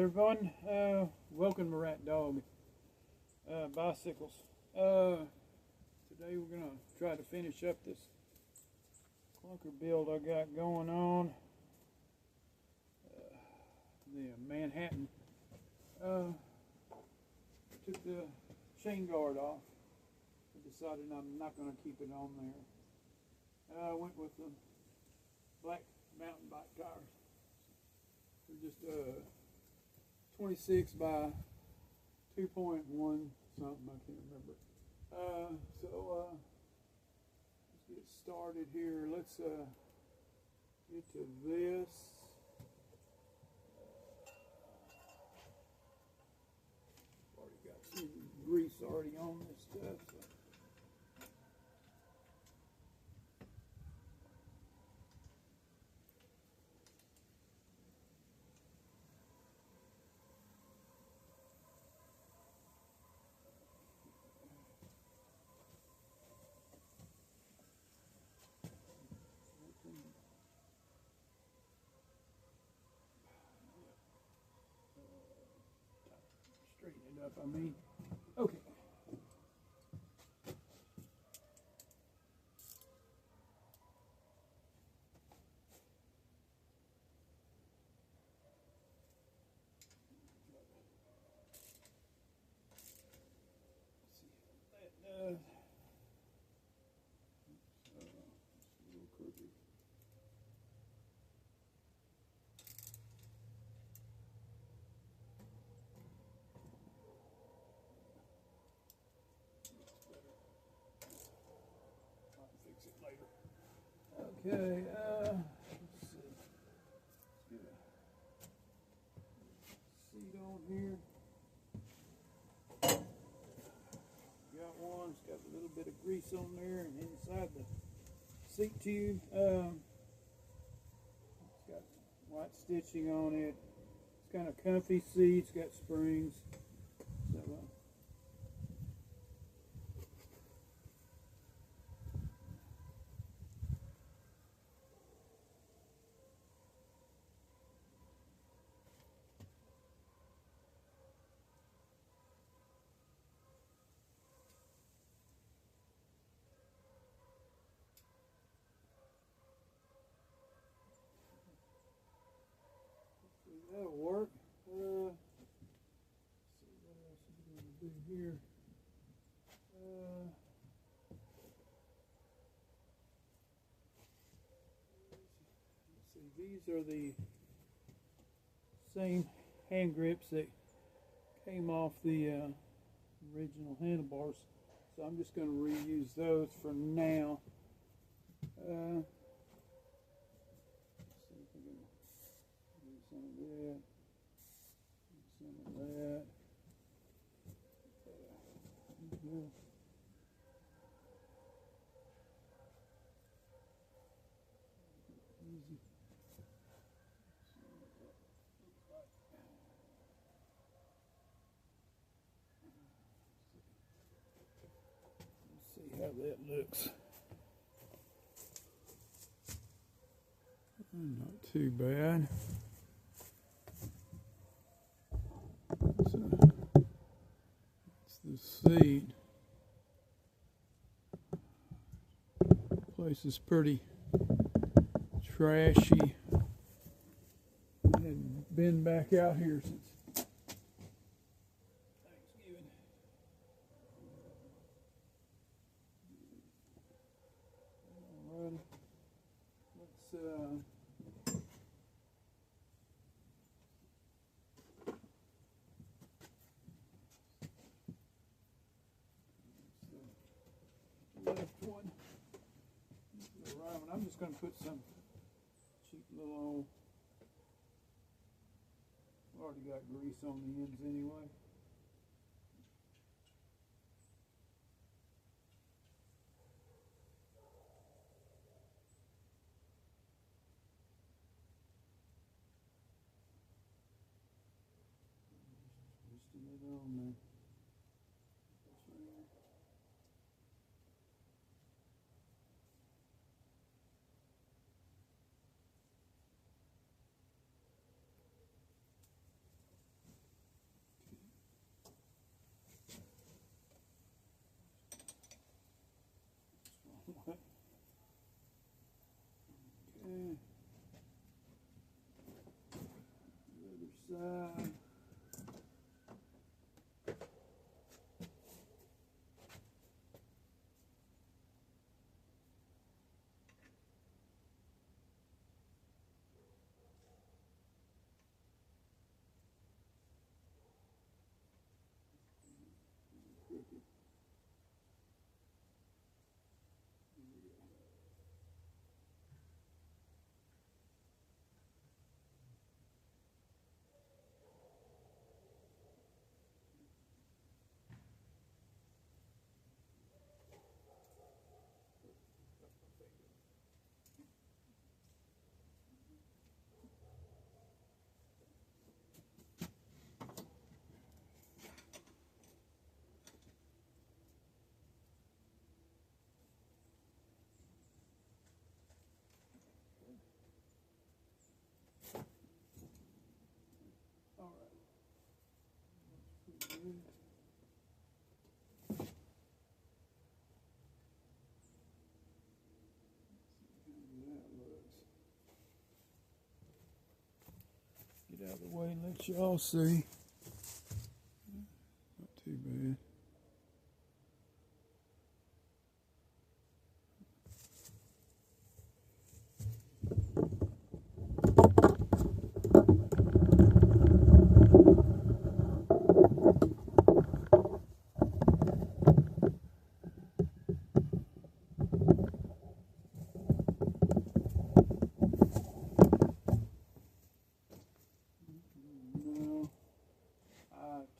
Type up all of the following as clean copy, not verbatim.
everyone. Welcome to Rat Dog Bicycles. Today we're going to try to finish up this Klunker build I got going on. The Manhattan. Took the chain guard off. I decided I'm not going to keep it on there. I went with the black mountain bike tires. They're just 26 by 2.1 something, I can't remember. Let's get started here. Let's get to this. Already got some grease already on this stuff. So. Straighten it up, I mean. Okay. Okay, let's see. Let's get a seat on here. Got one, it's got a little bit of grease on there, and inside the seat tube, it's got white stitching on it. It's kind of comfy seat, it's got springs. So, that'll work. Let's see what else is going to do here. Let's see, these are the same hand grips that came off the original handlebars, so I'm just going to reuse those for now. Let's see if we can do some of that, some of that. Easy. Let's see how that looks. Not too bad. So, it's the seat. Place is pretty trashy. I hadn't been back out here since Thanksgiving. Alright, let's left one. The right one. I'm just going to put some cheap little old. Already got grease on the ends anyway. Twisting it on there. way. Okay. The other side. Get out of the way and let y'all see. Not too bad.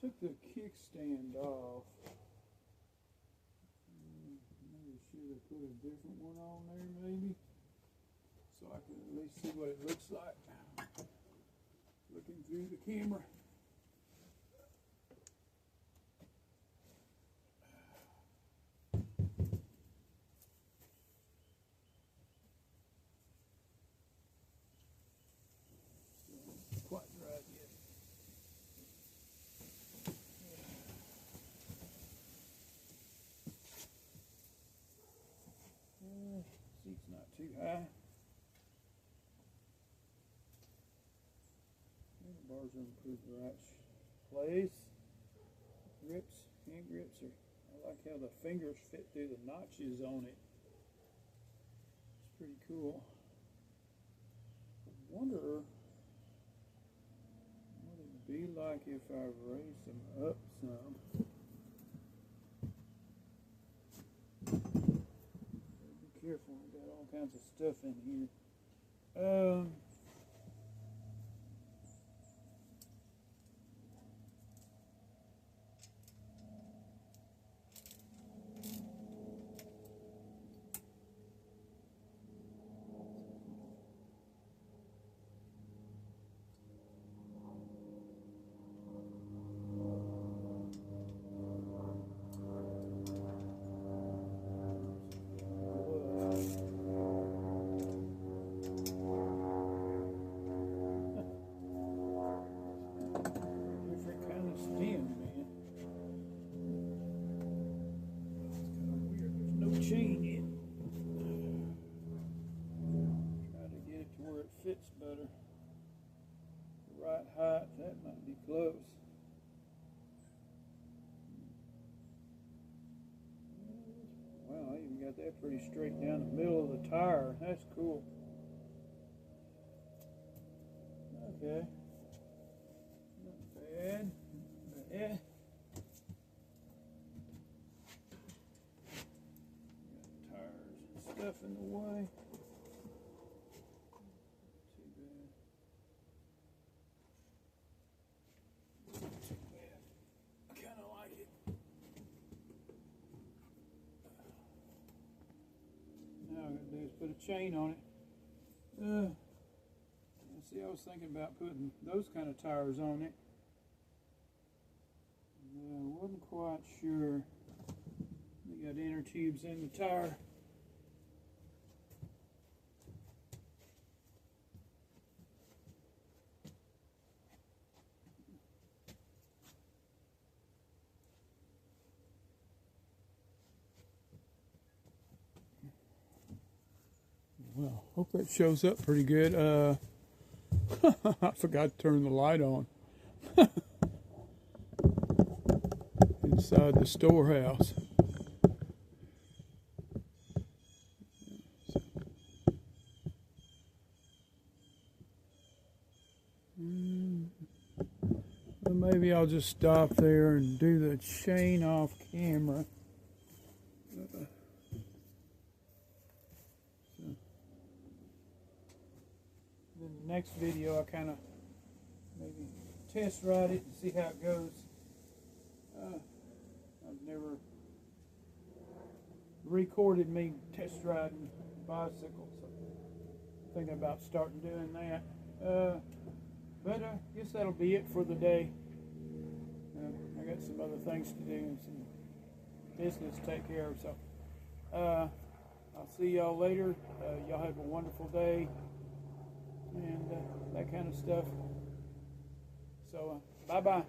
Took the kickstand off. Maybe should have put a different one on there, maybe, so I can at least see what it looks like looking through the camera. Quite dry yet. Seat's not too high. Handlebars are in pretty right place. Grips, hand grips are. I like how the fingers fit through the notches on it. It's pretty cool. I wonder what it'd be like if I raised them up some. Be careful, we got all kinds of stuff in here. Chain in. Try to get it to where it fits better. The right height, that might be close. Wow, I even got that pretty straight down the middle of the tire. That's cool. Okay. Not bad. But yeah. Stuff in the way. Too bad. Too bad. I kind of like it. Now all I'm going to do is put a chain on it. See, I was thinking about putting those kind of tires on it. I wasn't quite sure. They got inner tubes in the tire. Well, hope that shows up pretty good. I forgot to turn the light on. Inside the storehouse. Well, maybe I'll just stop there and do the chain off camera. Then the next video I kind of maybe test ride it and see how it goes. I've never recorded me test riding a bicycle, so I'm thinking about starting doing that. But I guess that'll be it for the day. I got some other things to do and some business to take care of, so I'll see y'all later. Y'all have a wonderful day and that kind of stuff. So bye-bye.